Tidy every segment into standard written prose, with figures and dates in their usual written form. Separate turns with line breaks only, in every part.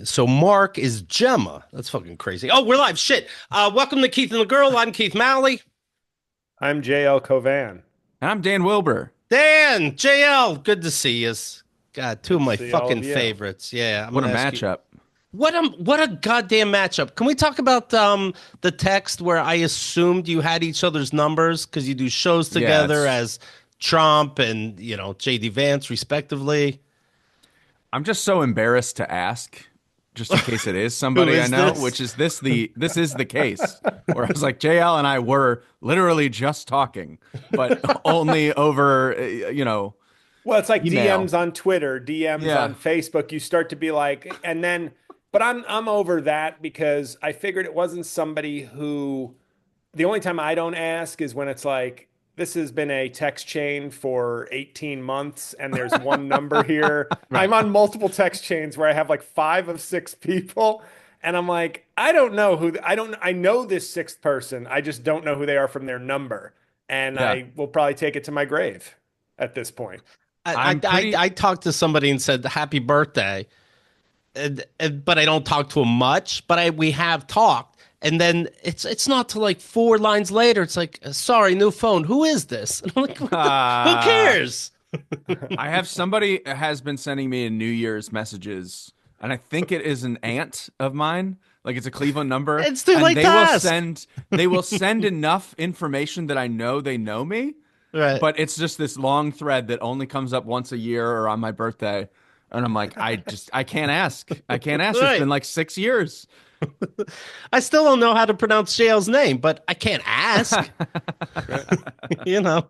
So Mark is Gemma. That's fucking crazy. Oh, we're live. Shit. Welcome to Keith and the Girl. I'm Keith Malley.
I'm JL Cauvin.
And I'm Dan Wilbur.
Dan, JL, good to see you. God, two of
Good to
my
see all
fucking
of you.
favorites. Yeah, I'm
What a
gonna ask you.
matchup.
What a goddamn matchup. Can we talk about the text where I assumed you had each other's numbers because you do shows
Yeah,
together as Trump and JD Vance respectively.
I'm just so embarrassed to ask, just in case it is
Who
somebody I
is
know,
this?
which is this is the case. Where I was like, JL and I were literally just talking, but only over
Well, it's like
email.
DMs on Twitter, DMs
Yeah.
on Facebook. You start to be like, and then, but I'm over that because I figured it wasn't somebody who. The only time I don't ask is when it's like this has been a text chain for 18 months and there's one number here. I'm
Right.
on multiple text chains where I have like five of six people. And I'm like, I don't know who, I know this sixth person. I just don't know who they are from their number. And
Yeah.
I will probably take it to my grave at this point.
I,
I'm
I, I
pretty
I talked to somebody and said happy birthday, but I don't talk to him much. But we have talked, and then it's not till like four lines later. It's like, sorry, new phone. Who is this? And I'm like, what the, who
uh
cares?
I have somebody has been sending me a New Year's messages, and I think it is an aunt of mine. Like it's a Cleveland number,
It's too
and
late to ask.
they will send enough information that I know they know me,
Right.
but it's just this long thread that only comes up once a year or on my birthday. And I'm like, I can't ask. I can't ask. It's
Right.
been like 6 years.
I still don't know how to pronounce JL's name, but I can't ask. you know.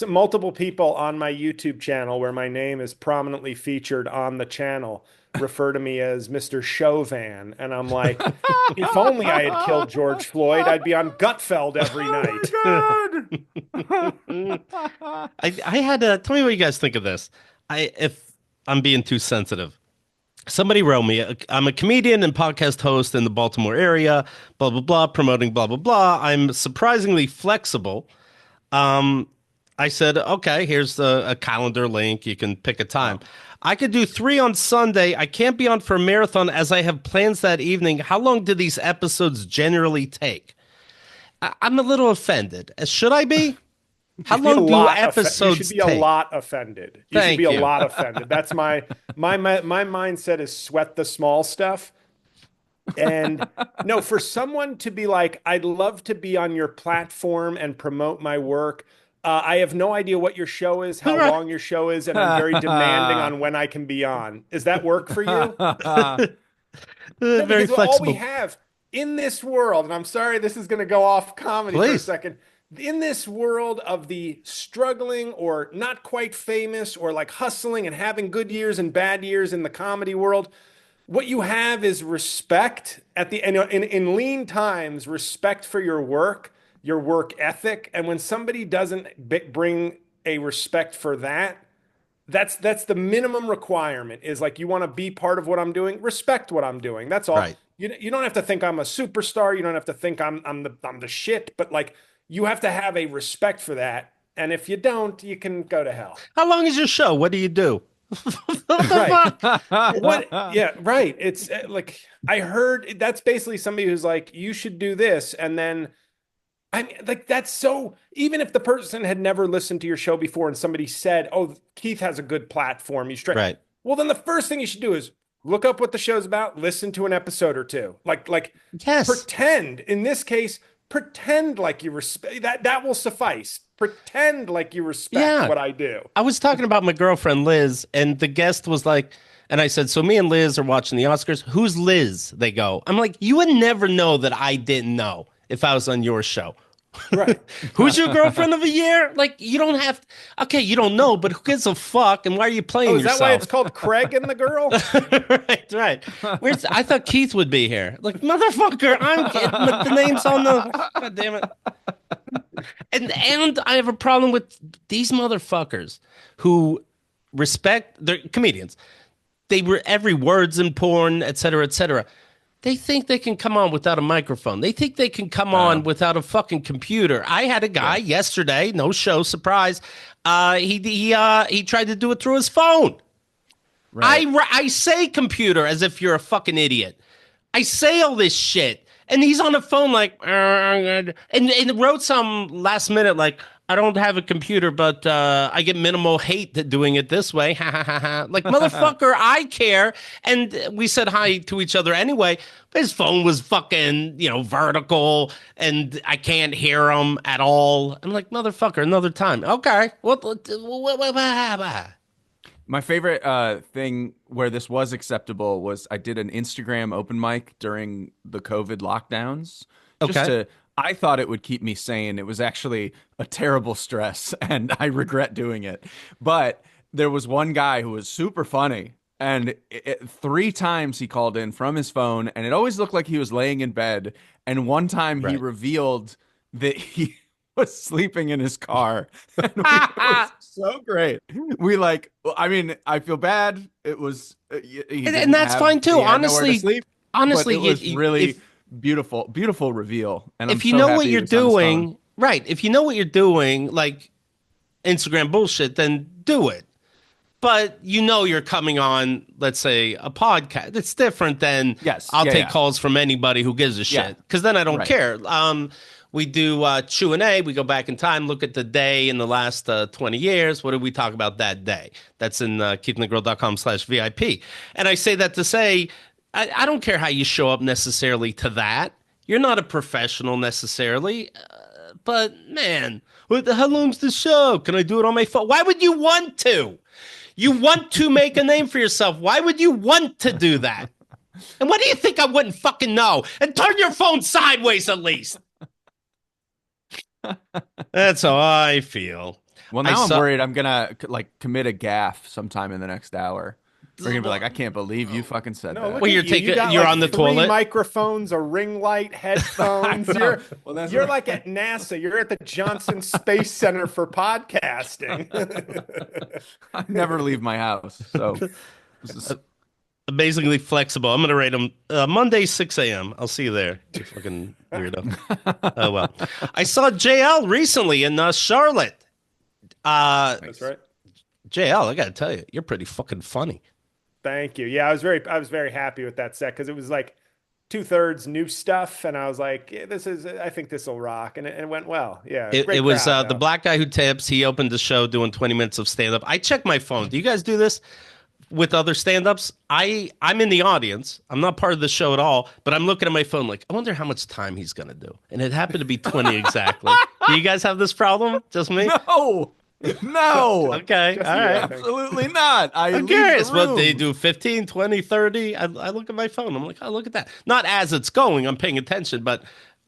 Multiple people on my YouTube channel where my name is prominently featured on the channel refer to me as Mr. Chauvin. And I'm like, if only I had killed George Floyd, I'd be on Gutfeld every night.
Oh
I had to tell me what you guys think of this. If I'm being too sensitive. Somebody wrote me, I'm a comedian and podcast host in the Baltimore area, blah, blah, blah, promoting blah, blah, blah. I'm surprisingly flexible. Um, I said, okay, here's a calendar link. You can pick a time.
God.
I could do 3 on Sunday. I can't be on for a marathon as I have plans that evening. How long do these episodes generally take? I'm a little offended. Should I be?
You
How
should be a
long do
lot you should
episodes
be a
take?
lot offended. You should be
Thank
a
you.
lot offended. That's my mindset is sweat the small stuff. And no, for someone to be like, I'd love to be on your platform and promote my work. I have no idea what your show is, how long your show is, and I'm very demanding on when I can be on. Does that work for you? No,
Very
because all we
flexible.
have in this world, and I'm sorry this is going to go off comedy for a
Please.
second, in this world of the struggling or not quite famous or like hustling and having good years and bad years in the comedy world, what you have is respect at the in lean times, respect for your work ethic. And when somebody doesn't bring a respect for that, that's the minimum requirement is like you want to be part of what I'm doing, respect what I'm doing. That's all.
Right.
You don't have to think I'm a superstar. You don't have to think I'm the shit, but like you have to have a respect for that. And if you don't, you can go to hell.
How long is your show? What do you do? what the
Right.
fuck?
What? Yeah, right. It's like I heard that's basically somebody who's like, you should do this. And then I mean, like that's so even if the person had never listened to your show before and somebody said, "Oh, Keith has a good platform," you straight.
Right.
Well, then the first thing you should do is look up what the show's about, listen to an episode or two. Like
Yes.
pretend, in this case, pretend like you respect that will suffice. Pretend like you respect
Yeah.
what I do.
I was talking about my girlfriend Liz, and the guest was like, and I said, so me and Liz are watching the Oscars. Who's Liz? They go. I'm like, you would never know that I didn't know if I was on your show.
Right.
Who's your girlfriend of a year? Like, you don't have. Okay, you don't know, but who gives a fuck? And why are you
Oh,
playing
is that why it's
yourself?
called Craig and the Girl?
right, right. I thought Keith would be here. Like, motherfucker, I'm kidding. The name's on the. God damn it. And I have a problem with these motherfuckers who respect they're comedians. They were every word's in porn, et cetera, et cetera. They think they can come on without a microphone. They think they can come on without a fucking computer. I had a guy yesterday, no show, surprise. He tried to do it through his phone.
Right.
I say computer as if you're a fucking idiot. I say all this shit, and he's on the phone like, and wrote some last minute like, I don't have a computer, but I get minimal hate doing it this way. Ha ha ha ha. Like motherfucker, I care, and we said hi to each other anyway. But his phone was fucking vertical, and I can't hear him at all. I'm like motherfucker, another time. Okay, what?
My favorite thing where this was acceptable was I did an Instagram open mic during the COVID lockdowns. Just
Okay.
to, I thought it would keep me sane. It was actually a terrible stress, and I regret doing it. But there was one guy who was super funny, and 3 times he called in from his phone, and it always looked like he was laying in bed. And one time he
Right.
revealed that he was sleeping in his car. And it was so great. We like, I mean, I feel bad. It was,
And that's fine too.
he had nowhere to
Honestly,
sleep,
honestly,
but it was really
if
beautiful reveal. And I'm
if you
so
know
happy
what
he
you're
was on his phone.
doing, right? If you know what you're doing, like Instagram bullshit, then do it. But you're coming on, let's say, a podcast. It's different than
Yes.
I'll
Yeah,
take
yeah.
calls from anybody who gives a
Yeah.
shit. Because then I don't
Right.
care. We do Q&A. We go back in time, look at the day in the last 20 years. What did we talk about that day? That's in keepingthegrill.com/VIP. And I say that to say, I don't care how you show up necessarily to that. You're not a professional necessarily. But man, how long's the show? Can I do it on my phone? Why would you want to? You want to make a name for yourself. Why would you want to do that? And what do you think I wouldn't fucking know? And turn your phone sideways at least. That's how I feel.
Well, now I'm worried I'm gonna like commit a gaffe sometime in the next hour. We're gonna be like, I can't believe you fucking said
No,
that.
look
Well,
at
you're
you.
taking-
You got
you're
like
on the
3
toilet.
microphones, a ring light, headphones.
I know.
You're,
Well, that's
you're
what-
like at NASA. You're at the Johnson Space Center for podcasting.
I never leave my house, so this is-
Amazingly flexible. I'm going to rate them Monday, 6 a.m. I'll see you there. You fucking weirdo. Oh, well. I saw JL recently in Charlotte.
That's right.
JL, I got to tell you, you're pretty fucking funny.
Thank you. Yeah, I was very happy with that set because it was like 2/3 new stuff, and I was like, yeah, I think this will rock, and it went well. Yeah,
It
great
was
crowd,
the
though.
black guy who tips. He opened the show doing 20 minutes of stand up. I check my phone. Do you guys do this with other stand ups? I'm in the audience. I'm not part of the show at all, but I'm looking at my phone like, I wonder how much time he's going to do. And it happened to be 20 exactly. Do you guys have this problem? Just me?
no, no.
Okay.
Just
All
you,
right.
I think.
Absolutely not.
I'm
leave
curious
the
what they
room.
do 15, 20, 30. I look at my phone. I'm like, oh, look at that. Not as it's going, I'm paying attention, but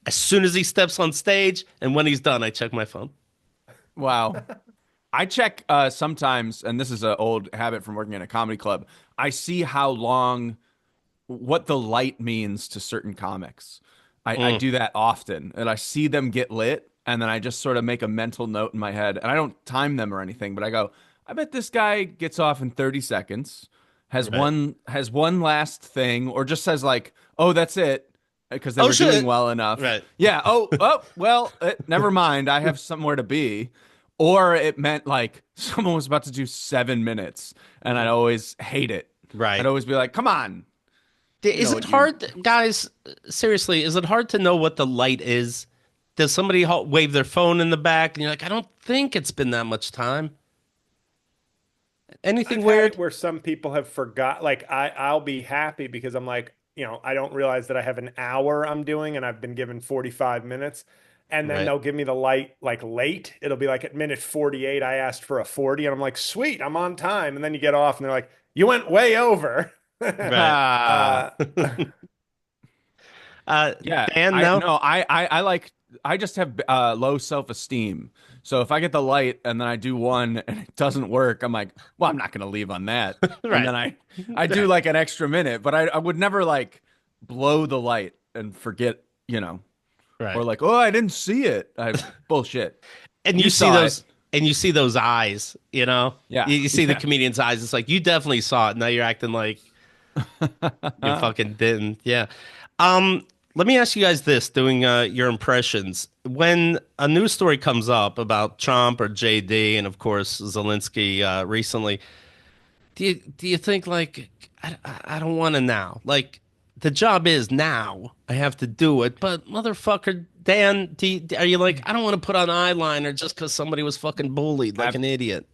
as soon as he steps on stage and when he's done, I check my phone.
Wow. I check sometimes, and this is an old habit from working in a comedy club. I see how long, what the light means to certain comics. I do that often, and I see them get lit, and then I just sort of make a mental note in my head, and I don't time them or anything, but I go, I bet this guy gets off in 30 seconds, has one last thing, or just says like, oh, that's it, because they were
shit.
doing well enough.
Right.
Yeah. Oh, well, never mind. I have somewhere to be. Or it meant like someone was about to do 7 minutes, and I'd always hate it.
Right.
I'd always be like, come on.
Is
know
it
what
hard, guys? Seriously, is it hard to know what the light is? Does somebody wave their phone in the back and you're like, I don't think it's been that much time? Anything
I've
weird?
had it where some people have forgot. Like I'll be happy because I'm like, I don't realize that I have an hour I'm doing, and I've been given 45 minutes. And then
Right.
they'll give me the light like late. It'll be like at minute 48, I asked for a 40, and I'm like, sweet, I'm on time. And then you get off, and they're like, you went way over.
Ah. Yeah.
Dan, no?
No, I just have low self-esteem. So if I get the light and then I do one and it doesn't work, I'm like, well, I'm not going to leave on that.
Right.
And then I do like an extra minute, but I would never like blow the light and forget,
Right.
or like, oh, I didn't see it. Bullshit.
And
You
you see
saw
those
it.
and you see those eyes,
Yeah.
You see the
Yeah.
comedian's eyes. It's like you definitely saw it. Now you're acting like you fucking didn't. Yeah. Let me ask you guys this, doing your impressions. When a news story comes up about Trump or JD and of course Zelensky recently, do you think like I don't want to now? Like the job is now. I have to do it. But motherfucker, Dan, are you like I don't want to put on eyeliner just because somebody was fucking bullied like an idiot?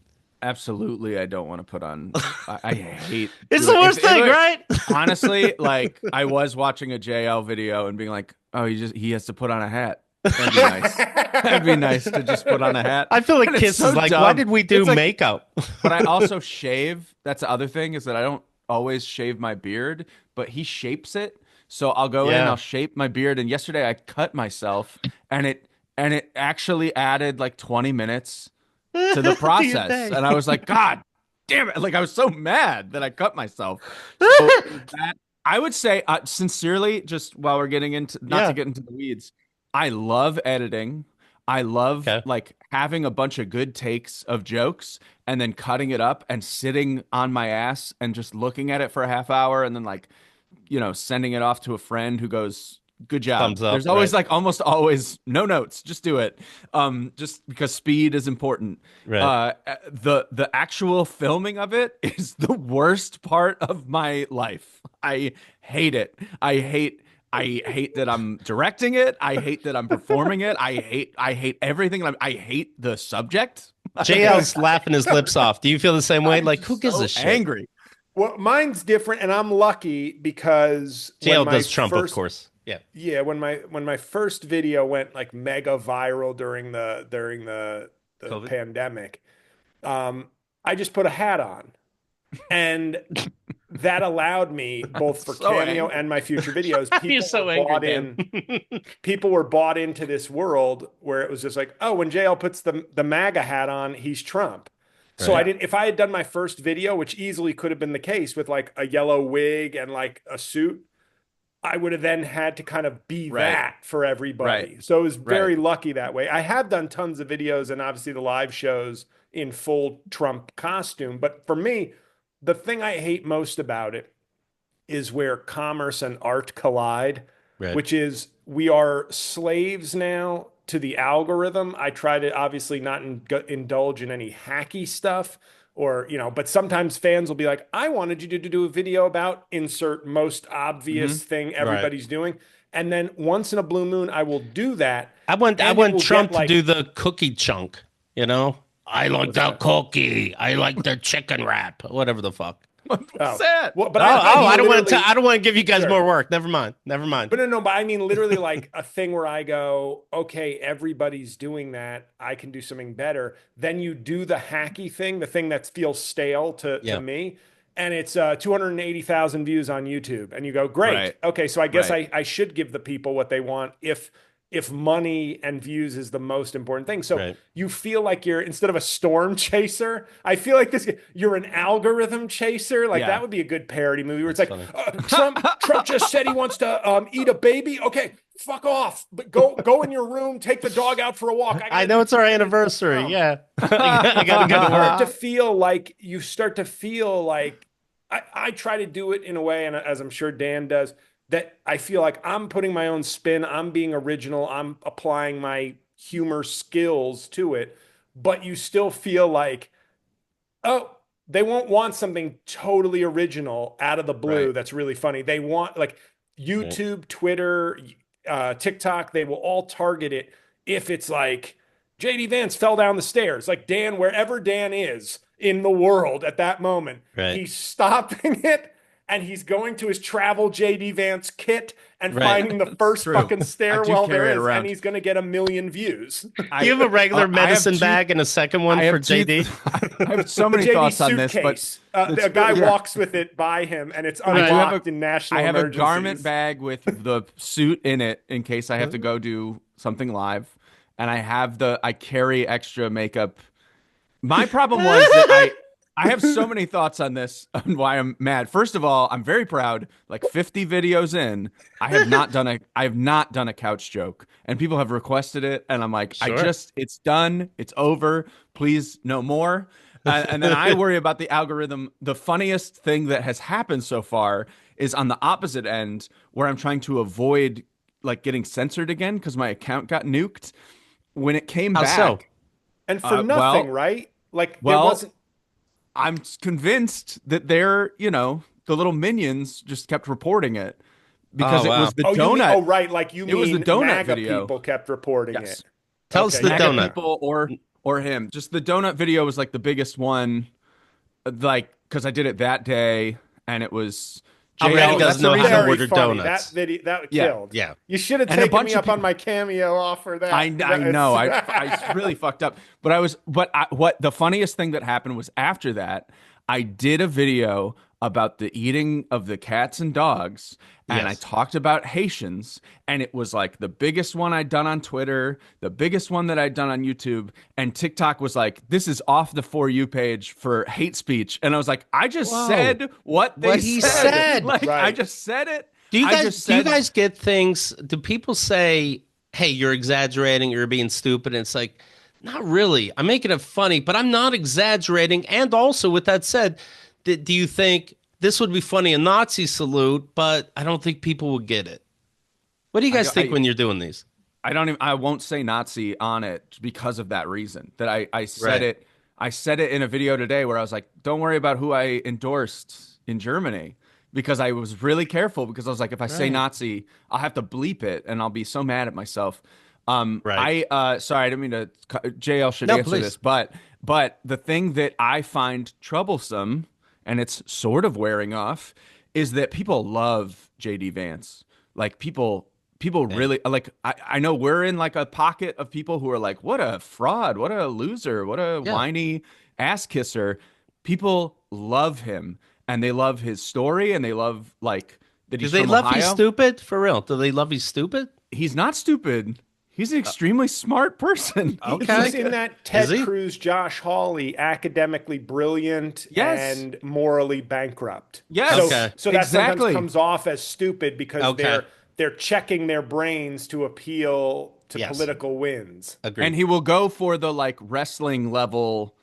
Absolutely, I don't want to put on. I hate
It's the
doing
worst thing,
it-
right?
Honestly, like I was watching a JL video and being like, "Oh, he has to put on a hat." That'd be nice. That'd be nice to just put on a hat.
I feel like
And it's
Kiss
so
is like, why
dumb.
did we do
It's like,
makeup?
but I also shave. That's the other thing is that I don't always shave my beard, but he shapes it. So I'll go in,
Yeah.
I'll shape my beard, and yesterday I cut myself, and it actually added like 20 minutes to the
To your
process.
day.
And I was like, God damn it. Like I was so mad that I cut myself. So that I would say, sincerely, just while we're getting into, not
Yeah.
to get into the weeds, I love editing. I love
Okay.
like having a bunch of good takes of jokes and then cutting it up and sitting on my ass and just looking at it for a half hour and then like, sending it off to a friend who goes, good job.
Thumbs up,
There's always
right.
like almost always no notes, just do it. Just because speed is important.
Right.
The actual filming of it is the worst part of my life. I hate it. I hate that I'm directing it. I hate that I'm performing it. I hate everything. I hate the subject.
JL's laughing his lips off. Do you feel the same way?
I'm
Like, who gives
so
a shit?
angry.
Well, mine's different, and I'm lucky because
JL
when my
does Trump, of
first
course. Yeah.
yeah, when my first video went like mega viral during the
COVID.
pandemic, I just put a hat on, and that allowed me both for
So
Cameo
angry.
and my future videos.
You're so
were
angry,
bought
Dan.
in. People were bought into this world where it was just like, oh, when JL puts the MAGA hat on, he's Trump. So
Right.
I didn't. If I had done my first video, which easily could have been the case with like a yellow wig and like a suit, I would have then had to kind of be
Right.
that for everybody.
Right.
So it was very
Right.
lucky that way. I have done tons of videos and obviously the live shows in full Trump costume. But for me, the thing I hate most about it is where commerce and art collide,
Right.
which is we are slaves now to the algorithm. I try to obviously not indulge in any hacky stuff or, but sometimes fans will be like, I wanted you to do a video about insert most obvious thing
Right.
everybody's doing. And then once in a blue moon, I will do that.
I want
And it will
Trump
get, like,
to do the cookie chunk, you know? I like the cookie. I like the chicken wrap. Whatever the fuck.
oh,
What's that?
well, but
I don't want to
literally-
I don't want to give you guys
Sure.
more work. Never mind. Never mind.
But no, but I mean literally like a thing where I go, okay, everybody's doing that. I can do something better. Then you do the hacky thing, the thing that feels stale to
Yeah.
me. And it's 280,000 views on YouTube. And you go, great.
Right.
Okay, so I guess
Right.
I should give the people what they want if money and views is the most important thing. So
Right.
you feel like you're, instead of a storm chaser, I feel like you're an algorithm chaser. Like
Yeah.
that would be a good parody movie where it's like,
funny.
Trump just said he wants to eat a baby. Okay, fuck off. But go in your room, take the dog out for a walk.
I know it's our anniversary.
Trump.
Yeah. I gotta go to work.
You start to feel like I try to do it in a way, and as I'm sure Dan does, that I feel like I'm putting my own spin, I'm being original, I'm applying my humor skills to it, but you still feel like, oh, they won't want something totally original out of the blue
Right.
that's really funny. They want like YouTube, Twitter, TikTok, they will all target it if it's like JD Vance fell down the stairs. Like Dan, wherever Dan is in the world at that moment,
Right.
he's stopping it and he's going to his travel JD Vance kit and
Right.
finding the first
true.
fucking
I do
stairwell there
carry it
is,
around.
and he's going to get 1 million views.
Do you have a regular
I have
medicine
two-
bag and a second one
I have
for
two-
JD?
I have so many
JD
thoughts on this, but
suitcase. A guy walks with it by him, and it's
I do have
unlocked in national
I have
emergencies.
a garment bag with the suit in it in case I have to go do something live, and I carry extra makeup. My problem was that I have so many thoughts on this and why I'm mad. First of all, I'm very proud. Like 50 videos in, I have not done a couch joke, and people have requested it, and I'm like,
Sure.
it's done, it's over. Please, no more. And then I worry about the algorithm. The funniest thing that has happened so far is on the opposite end, where I'm trying to avoid like getting censored again because my account got nuked. When it came
How
back,
so?
And for nothing,
well-
right? Like there
well,
wasn't.
I'm convinced that they're, the little minions just kept reporting it because
Oh,
it
wow.
was the
Oh, you mean,
donut.
oh, right. Like you
It was the
mean
donut
MAGA
video.
people kept reporting it.
Yes.
Tell us
Okay,
the
yeah,
MAGA
donut.
yeah.
people or him. Just the donut video was like the biggest one, like because I did it that day, and it was
Already
JL.
doesn't
That's the
know how to
reason.
Very
order
funny. That
donuts.
video that
Yeah,
killed.
Yeah.
You should have
and a
taken
bunch
me
of
up on
people.
my cameo offer.
I
That
know.
is-
I really fucked up. What the funniest thing that happened was after that, I did a video about the eating of the cats and dogs, and I
Yes.
talked about Haitians, and it was like the biggest one I'd done on Twitter, the biggest one that I'd done on YouTube, and TikTok was like, "This is off the For You page for hate speech," and I was like, "I just
Whoa.
said what they
What he said.
Like I
Right.
just said it.
Do you
I
guys
just
do you
said
guys get things? Do people say, "Hey, you're exaggerating, you're being stupid"? And it's like, not really. I'm making it funny, but I'm not exaggerating. And also, with that said, do you think this would be funny a Nazi salute, but I don't think people would get it? What do you guys think when you're doing these?
I won't say Nazi on it because of that reason. That I said
Right.
it. I said it in a video today where I was like, "Don't worry about who I endorsed in Germany," because I was really careful because I was like, if I say
Right.
Nazi, I'll have to bleep it and I'll be so mad at myself.
Right.
Sorry, I didn't mean to. JL should
No,
answer
please.
this, but the thing that I find troublesome, and it's sort of wearing off, is that people love JD Vance. Like people really like. I know we're in like a pocket of people who are like, what a fraud, what a loser, what a
Yeah.
whiny ass kisser. People love him and they love his story and they love like that
Do
he's
they
from
love
Ohio.
he's stupid? For real? Do they love he's stupid?
He's not stupid. He's an extremely smart person.
Okay.
He's in that Ted
Is he?
Cruz, Josh Hawley, academically brilliant
Yes.
and morally bankrupt.
Yes.
So,
Okay.
so that
Exactly.
sometimes comes off as stupid because
Okay.
they're checking their brains to appeal to
Yes.
political wins.
Agreed.
And he will go for the like wrestling level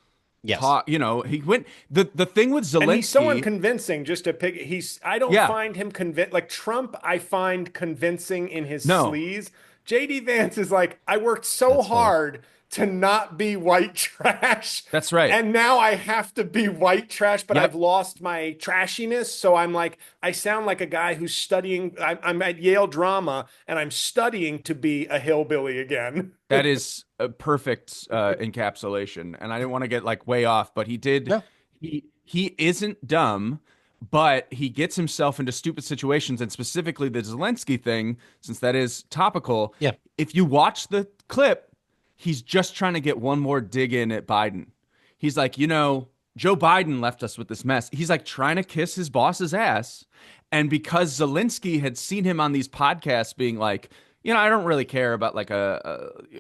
Yes.
talk. He went the thing with Zelensky.
And he's so unconvincing. Just to pick, I don't
Yeah.
find him convinced. Like Trump, I find convincing in his
No.
sleaze. JD Vance is like, I worked so hard to not be white trash.
That's right.
And now I have to be white trash, but
Yep.
I've lost my trashiness. So I'm like, I sound like a guy who's studying. I'm at Yale drama and I'm studying to be a hillbilly again.
That is a perfect encapsulation. And I didn't want to get like way off, but he did.
No.
He isn't dumb, but he gets himself into stupid situations, and specifically the Zelensky thing, since that is topical.
Yeah.
If you watch the clip, he's just trying to get one more dig in at Biden. He's like, Joe Biden left us with this mess. He's like trying to kiss his boss's ass. And because Zelensky had seen him on these podcasts being like, I don't really care about like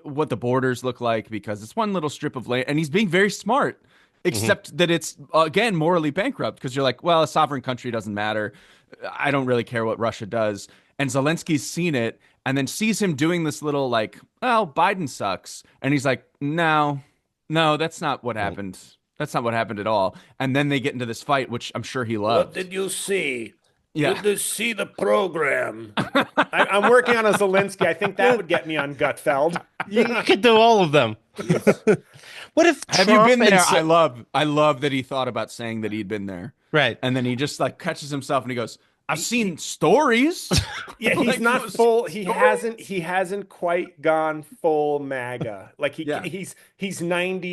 what the borders look like because it's one little strip of land. And he's being very smart, except that it's, again, morally bankrupt because you're like, well, a sovereign country doesn't matter. I don't really care what Russia does. And Zelensky's seen it and then sees him doing this little like, well, Biden sucks. And he's like, no, that's not what happened. That's not what happened at all. And then they get into this fight, which I'm sure he loved.
you see?
Yeah.
Did you see the program? I'm working on a Zelensky. I think that would get me on Gutfeld.
You could do all of them. What if
Have
Trump
you been
and
there?
Ze-
I love that he thought about saying that he'd been there.
Right.
And then he just like catches himself and he goes, I've seen stories.
Yeah, he's
Like,
not
those
full. He
stories?
hasn't quite gone full MAGA. Like
Yeah.
he's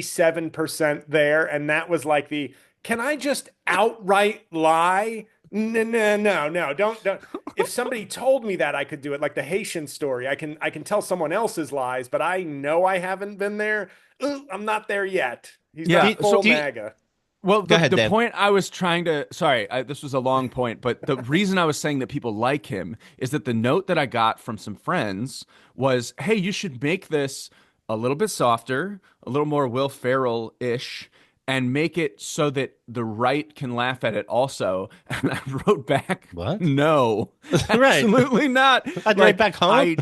97% there, and that was like the can I just outright lie? No, don't. If somebody told me that I could do it, like the Haitian story, I can tell someone else's lies, but I know I haven't been there. I'm not there yet. He's
Yeah,
not full
so do you-
MAGA.
Well,
Go ahead,
the
Dan.
point I was trying to, sorry, this was a long point, but the reason I was saying that people like him is that the note that I got from some friends was, hey, you should make this a little bit softer, a little more Will Ferrell-ish, and make it so that the right can laugh at it also. And I wrote back,
What?
No,
Right.
absolutely not.
I'd write back, huh?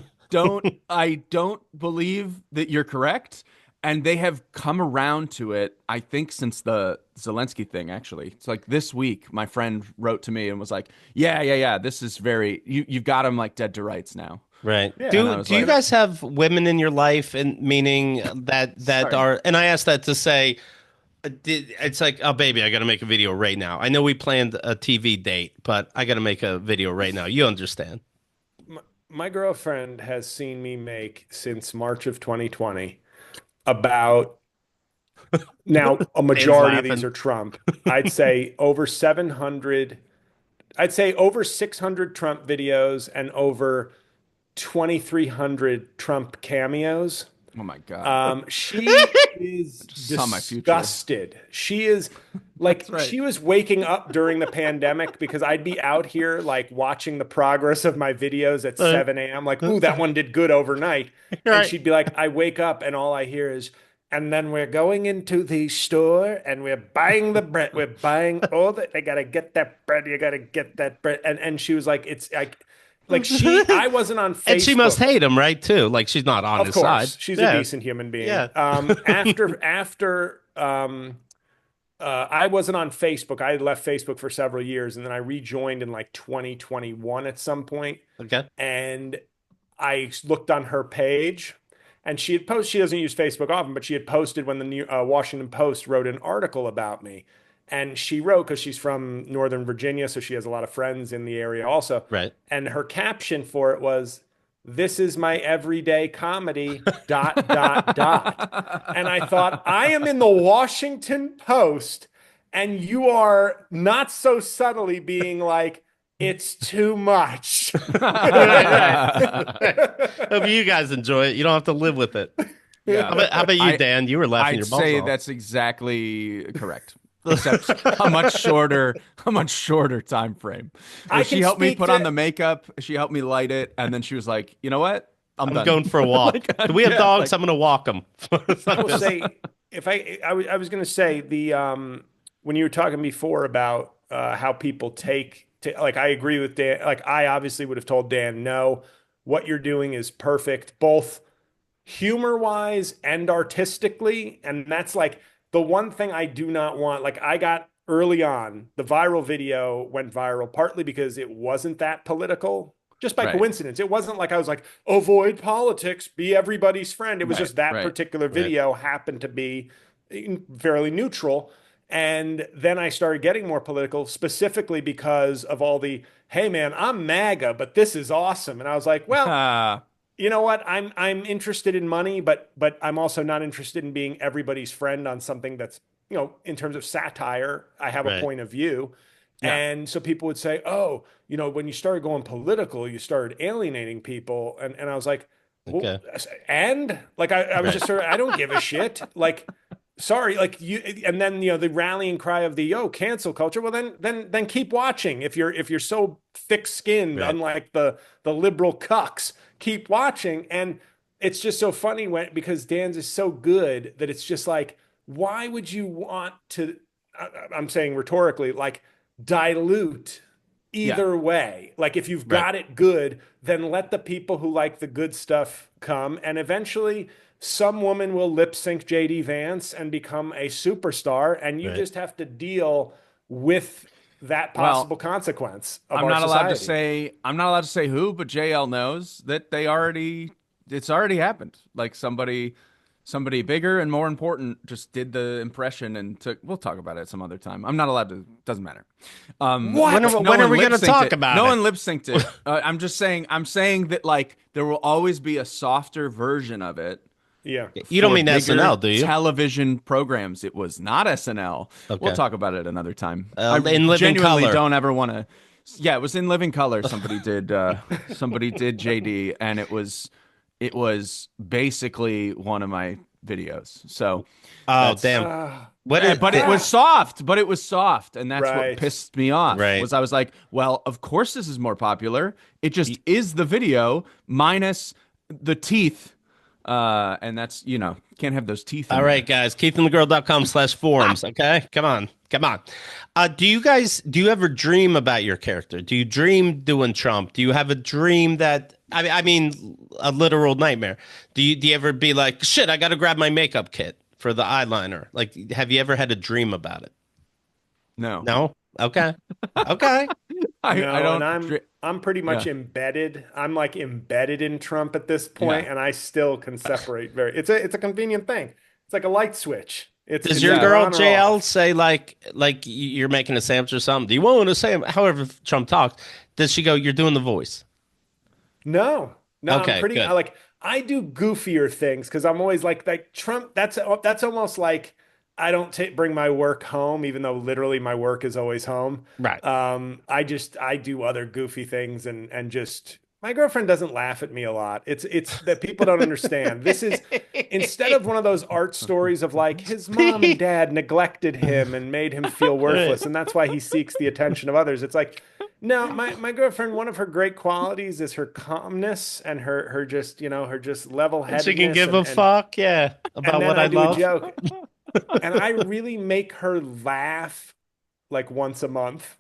I don't believe that you're correct. And they have come around to it, I think, since the Zelensky thing, actually. It's like this week, my friend wrote to me and was like, yeah, this is very, you've got him like dead to rights now.
Right.
And I
Do
was
you
like-
guys have women in your life, and meaning that
Sorry.
are? And I ask that to say, It's like, oh baby, I got to make a video right now. I know we planned a TV date, but I got to make a video right now. You understand?
My girlfriend has seen me make since March of 2020 about now a
Dan's
majority of these
laughing.
are Trump. I'd say over 700, I'd say over 600 Trump videos and over 2,300 Trump cameos.
Oh my God.
She is
Just saw my future.
disgusted. She is
That's
like,
right.
she was waking up during the pandemic because I'd be out here like watching the progress of my videos at
Uh,
7 a.m. Like, ooh, that one did good overnight. And
right.
she'd be like, I wake up and all I hear is, and then we're going into the store and we're buying the bread. We're buying all that. They gotta get that bread. You gotta get that bread. And she was like, it's like I wasn't on
And she must
Facebook.
hate him, right? Too. Like she's not on
Of
his side.
course, she's a
Yeah.
decent human being.
Yeah.
After I wasn't on Facebook. I had left Facebook for several years, and then I rejoined in like 2021 at some point.
Okay.
And I looked on her page, and she had posted. She doesn't use Facebook often, but she had posted when the Washington Post wrote an article about me. And she wrote because she's from Northern Virginia, so she has a lot of friends in the area also.
Right.
And her caption for it was, "This is my everyday comedy, dot, dot, dot." And I thought, I am in the Washington Post, and you are not so subtly being like, it's too much.
Right. Hope you guys enjoy it. You don't have to live with it.
Yeah.
How about you,
I
Dan? You were laughing
I'd
your balls
say
off.
that's exactly correct. Except a much shorter time frame.
I
She
can
helped me
speak
put
to
on the makeup. She helped me light it, and then she was like, "You know what? I'm
I'm
done."
going for a walk. Do we have
Yeah,
dogs?
like-
I'm going to walk them.
I will say, if I was going to say the when you were talking before about how people like, I agree with Dan. Like, I obviously would have told Dan, no, what you're doing is perfect, both humor wise and artistically. And that's like the one thing I do not want. Like, I got early on, the viral video went viral partly because it wasn't that political. Just by
Right,
coincidence. It wasn't like I was like, avoid politics, be everybody's friend. It was
right,
just that
right.
particular
Right.
video happened to be fairly neutral. And then I started getting more political, specifically because of all the, hey man, I'm MAGA, but this is awesome. And I was like, well,
Ah,
you know what? I'm interested in money, but I'm also not interested in being everybody's friend on something that's, in terms of satire, I have a
Right.
point of view.
yeah,
And so people would say, oh, when you started going political, you started alienating people. And I was like, well,
Okay.
and like, I was
Right.
just sort of, I don't give a shit. Like, sorry, like you, and then, the rallying cry of the, cancel culture. Well, then keep watching. If you're so thick skinned,
Right.
unlike the liberal cucks, keep watching. And it's just so funny because Dan's is so good that it's just like, why would you want to, I'm saying rhetorically, like, dilute
yeah,
either way? Like, if you've
Right.
got it good, then let the people who like the good stuff come, and eventually some woman will lip sync JD Vance and become a superstar, and you
Right.
just have to deal with that possible
Well,
consequence of our society.
I'm not allowed to say who, but JL knows that it's already happened. Like somebody bigger and more important just did the impression and we'll talk about it some other time. I'm not allowed to, doesn't matter.
What?
When are we going to talk about
No
it?
one lip synced it. I'm saying that like there will always be a softer version of it.
Yeah.
You don't
For
mean
bigger
SNL, do you?
television programs. It was not SNL. We'll
Okay.
talk about it another time.
In Living
Genuinely
Color.
don't ever want to. Yeah, it was in Living Color. Somebody did. Somebody did JD, and it was basically one of my videos. So,
Oh,
that's-
damn. What is,
but it was soft. But it was soft, and that's
Right.
what pissed me off.
Right.
Was I was like, well, of course this is more popular. It just is the video minus the teeth. And that's, can't have those teeth.
All right, guys. KeithandTheGirl.com/forums. Okay. Come on. Come on. Do you ever dream about your character? Do you dream doing Trump? Do you have a dream that, I mean, a literal nightmare? Do you ever be like, shit, I got to grab my makeup kit for the eyeliner? Like, have you ever had a dream about it?
No.
No? Okay. Okay.
I
No,
don't.
and I'm pretty much
Yeah.
embedded. I'm like embedded in Trump at this point,
Yeah.
and I still can separate very. It's a convenient thing. It's like a light switch.
Does
It's
your
either
girl
on or
JL
off.
say like you're making a sandwich or something? Do you want a sandwich? However Trump talks, does she go, "You're doing the voice"?
No, no, I'm
Okay,
pretty.
good.
I do goofier things because I'm always like Trump. That's almost like I don't bring my work home, even though literally my work is always home.
Right.
I do other goofy things and just my girlfriend doesn't laugh at me a lot. It's that people don't understand. This is instead of one of those art stories of like his mom and dad neglected him and made him feel
Right.
worthless, and that's why he seeks the attention of others. It's like no, my girlfriend, one of her great qualities is her calmness and her just, her just
And she can
level-headedness
give a fuck, yeah,
and
about
then
what
I
I
do a
love.
joke and I really make her laugh like once a month.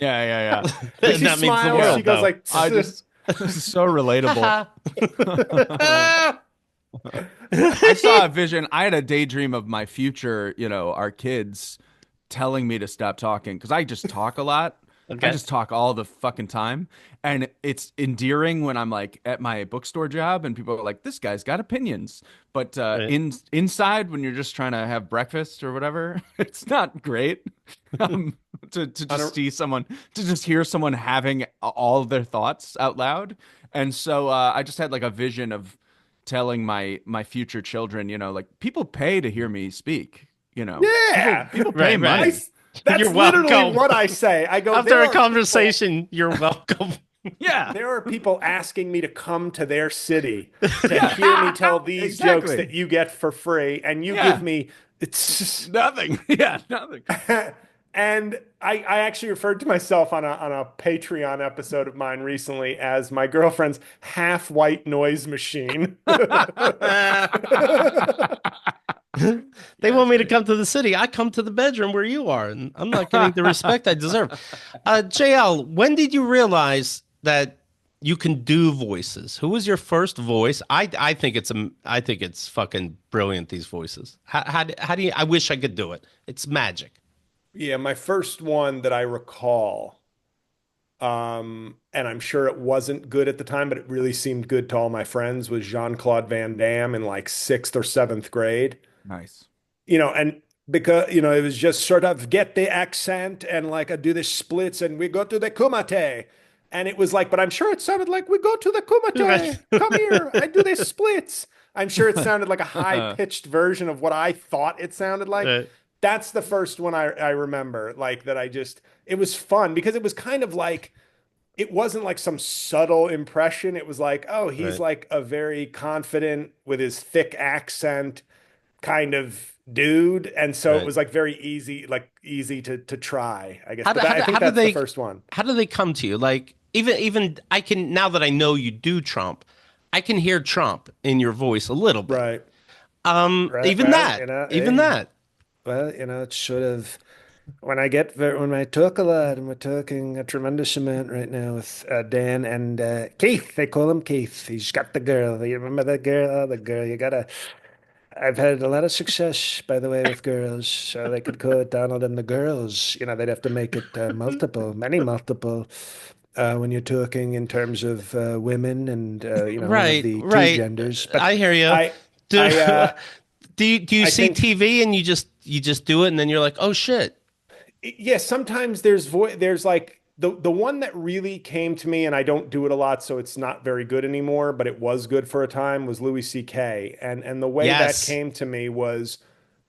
Yeah, yeah,
Like
And
she
that means the
smiles, she
world,
goes
though.
like
I just this is so relatable. I saw a vision. I had a daydream of my future, our kids telling me to stop talking because I just talk a lot. I
Okay.
just talk all the fucking time. And it's endearing when I'm like at my bookstore job and people are like, this guy's got opinions. But
Right.
inside, when you're just trying to have breakfast or whatever, it's not great. Um, to
on
just see someone, to just hear someone having all of their thoughts out loud. And so I just had like a vision of telling my future children, like people pay to hear me speak,
yeah.
people pay
Right,
I
right.
money.
s-
You're
that's literally
welcome.
what I say. I go,
After a conversation, you're welcome.
Yeah.
there are people asking me to come to their city to
Yeah.
hear me tell these jokes
Exactly.
that you get for free, and you give
Yeah.
me it's just,
Nothing. Yeah, nothing.
and I actually referred to myself on a Patreon episode of mine recently as my girlfriend's half white noise machine.
They
Yeah,
want
it's
me to
great.
come to the city. I come to the bedroom where you are, and I'm not getting the respect I deserve. JL, when did you realize that you can do voices? Who was your first voice? I think I think it's fucking brilliant. These voices. How do you? I wish I could do it. It's magic.
Yeah, my first one that I recall, and I'm sure it wasn't good at the time, but it really seemed good to all my friends, was Jean-Claude Van Damme in like sixth or seventh grade.
Nice.
And because, it was just sort of get the accent and like I do the splits and we go to the Kumite. And it was like, but I'm sure it sounded like we go to the Kumite. Come here. I do the splits. I'm sure it sounded like a high pitched version of what I thought it sounded like.
Right,
That's the first one I remember, like that it was fun because it was kind of like, it wasn't like some subtle impression. It was like, oh, he's
right,
like a very confident with his thick accent kind of dude, and so it
right.
was like very easy, like easy to try, I guess.
How do,
But
how
I
do,
think
how do
that's the
they
first one.
how do they come to you? Like even I can now that I know you do Trump, I can hear Trump in your voice a little bit.
Right. Right.
Even
Well,
that, even that.
it's sort of when I talk a lot, and we're talking a tremendous amount right now with Dan and Keith. They call him Keith. He's got the girl. You remember that girl? Oh, the girl. You gotta. I've had a lot of success, by the way, with girls. So they could call it Donald and the girls. They'd have to make it multiple, many multiple, when you're talking in terms of women and one of
Right,
the two
right.
genders. But
I hear you.
I,
Do
I,
do you
I
see
think
TV and you just do it and then you're like, oh shit.
yeah, sometimes there's like the one that really came to me, and I don't do it a lot, so it's not very good anymore, but it was good for a time, was Louis C.K. And the way that
Yes.
came to me was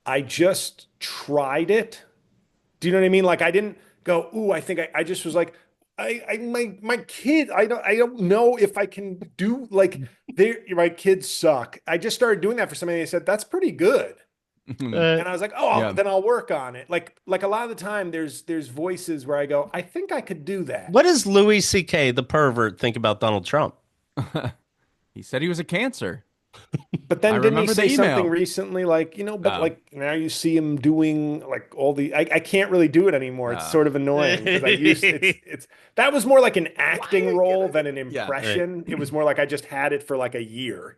I just tried it. Do you know what I mean? Like I didn't go, ooh, I think I just was like, my kid, I don't know if I can do like my kids suck. I just started doing that for somebody. They said, that's pretty good.
Uh,
And I was like, oh,
Yeah.
then I'll work on it. Like a lot of the time there's voices where I go, I think I could do that.
what does Louis C.K. the pervert think about Donald Trump?
He said he was a cancer.
But
I
then didn't he
remember the
say something
email.
recently like, but
Oh,
like now you see him doing like all the I can't really do it anymore. It's
oh.
sort of annoying because I used it's that was more like an acting role than an
Yeah.
Right.
impression. It was more like I just had it for like a year.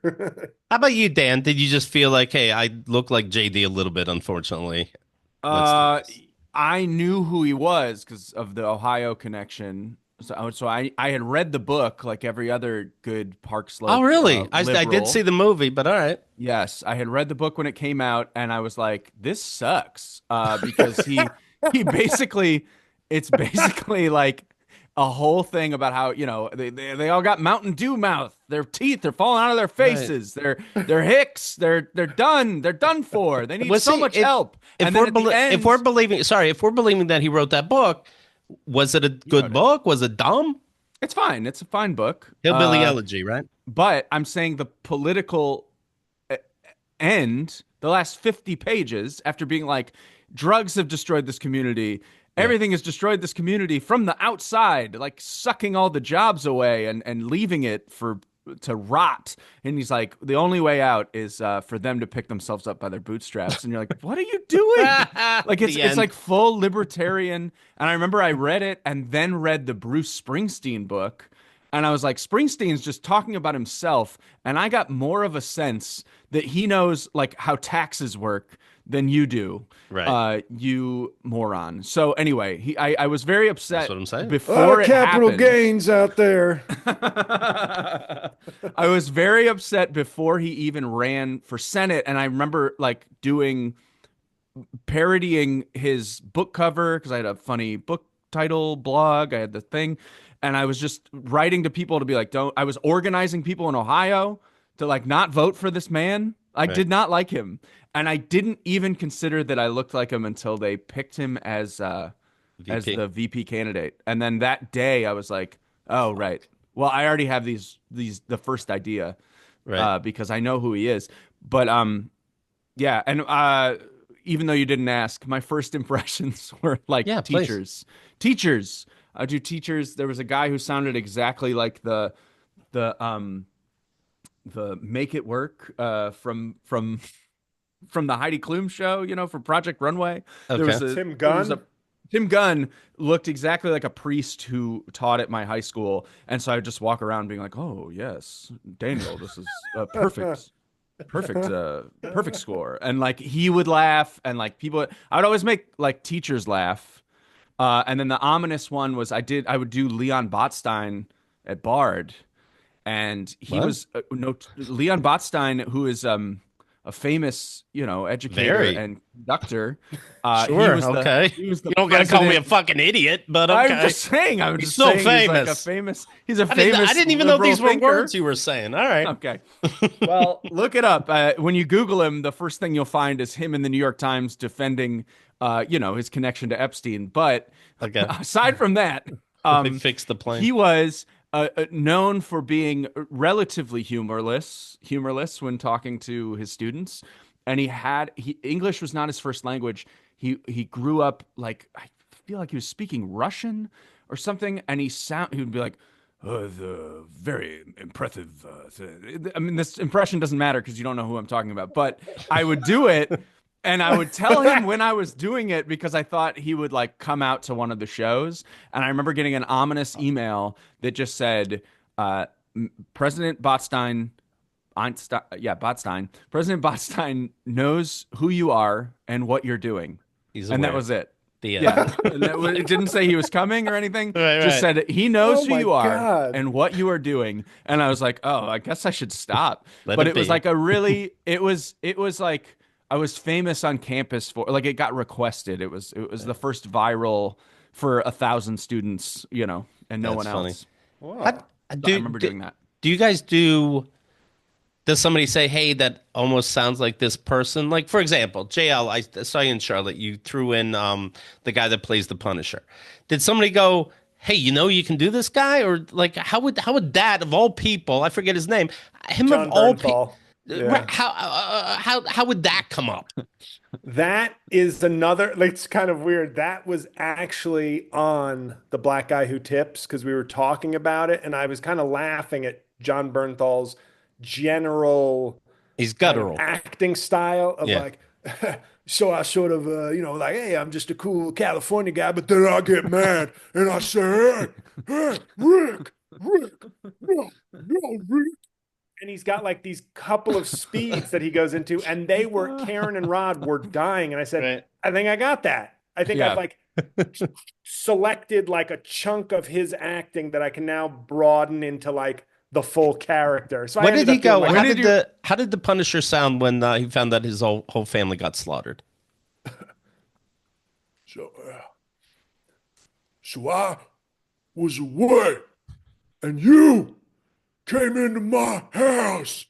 How about you, Dan? Did you just feel like, hey, I look like JD a little bit, unfortunately? Let's do
Uh,
this.
I knew who he was because of the Ohio connection. I had read the book like every other good Park
Oh,
Slope
really? I did see
liberal.
the movie, but all right.
Yes, I had read the book when it came out, and I was like, "This sucks," because he basically, it's basically like a whole thing about how they all got Mountain Dew mouth, their teeth are falling out of their
Right.
faces, they're hicks, they're done for, they need
Well,
so
see,
much help, and then at the
if we're
end,
believing, sorry, if we're believing that he wrote that book, was it a
he
good
wrote it.
book? Was it dumb?
It's fine, it's a fine book,
Hillbilly Elegy, right?
but I'm saying the political end, the last 50 pages, after being like, drugs have destroyed this community.
Yeah.
Everything has destroyed this community from the outside, like sucking all the jobs away and leaving it to rot. And he's like, the only way out is for them to pick themselves up by their bootstraps. And you're like, what are you doing? Like
The
it's
end.
like full libertarian. And I remember I read it and then read the Bruce Springsteen book. And I was like, Springsteen's just talking about himself. And I got more of a sense that he knows like how taxes work than you do.
Right.
You moron. So anyway, I was very upset
That's what I'm saying.
before it
capital
happened.
gains out there.
I was very upset before he even ran for Senate. And I remember like parodying his book cover because I had a funny book title blog. I had the thing. And I was just writing to people to be like, I was organizing people in Ohio to like not vote for this man. I did not like him. And I didn't even consider that I looked like him until they picked him as the VP candidate. And then that day I was like, oh, right. Well, I already have the first idea
Right.
because I know who he is. But yeah. And even though you didn't ask, my first impressions were like
Yeah, please.
teachers. I do teachers. There was a guy who sounded exactly like the Make It Work from the Heidi Klum show, from Project Runway. There was
Okay.
Tim
there was
Gunn?
Tim Gunn looked exactly like a priest who taught at my high school, and so I would just walk around being like, "Oh yes, Daniel, this is perfect score." And like he would laugh, and like I would always make like teachers laugh. And then the ominous one was I would do Leon Botstein at Bard, and he
What?
was no Leon Botstein, who is a famous educator
Very.
and conductor.
Sure. Okay.
He was the
You don't gotta call me a
president.
fucking idiot, but okay.
I'm just saying. I'm
He's
just
so
saying he's like
famous.
he's a
I
famous.
didn't even know
liberal
these were
thinker.
words you were saying. All right.
Okay. Well, look it up. When you Google him, the first thing you'll find is him in the New York Times defending, his connection to Epstein. But
Okay.
aside from that,
They fixed the plane.
he was known for being relatively humorless when talking to his students, and English was not his first language. He grew up like I feel like he was speaking Russian or something, and he would be like, the very impressive. I mean, this impression doesn't matter because you don't know who I'm talking about, but I would do it. And I would tell him when I was doing it because I thought he would like come out to one of the shows. And I remember getting an ominous email that just said, President Botstein, President Botstein knows who you are and what you're doing.
He's
And that
aware.
was it.
The
Yeah. And it didn't say he was coming or anything.
Right,
Just
right.
said he knows
Oh
who
my
you are
God.
and what you are doing. And I was like, oh, I guess I should stop.
Let
But
it
it was
be.
like it was like I was famous on campus for like it got requested. It was the first viral for 1,000 students, and no
That's
one
funny.
else.
Wow.
I remember doing that.
Do you guys does somebody say, hey, that almost sounds like this person? Like, for example, JL, I saw you in Charlotte. You threw in the guy that plays the Punisher. Did somebody go, hey, you can do this guy? Or like, how would that, of all people, I forget his name, him
John
of all people,
Bernthal. Yeah.
how would that come up?
That is another, like, it's kind of weird. That was actually on The Black Guy Who Tips because we were talking about it, and I was kind of laughing at John Bernthal's general
He's
kind of
guttural.
acting style of
Yeah.
like, so I sort of, like, hey, I'm just a cool California guy, but then I get mad and I say, hey, Rick, no, Rick. And he's got like these couple of speeds that he goes into, and Karen and Rod were dying. And I said,
Right.
I think I got that. I think
Yeah.
I've like selected like a chunk of his acting that I can now broaden into like the full character. So I
Where did
ended
he
up doing
go?
like
When did you?
How did the Punisher sound when he found that his whole family got slaughtered?
so so I was away and you came into my house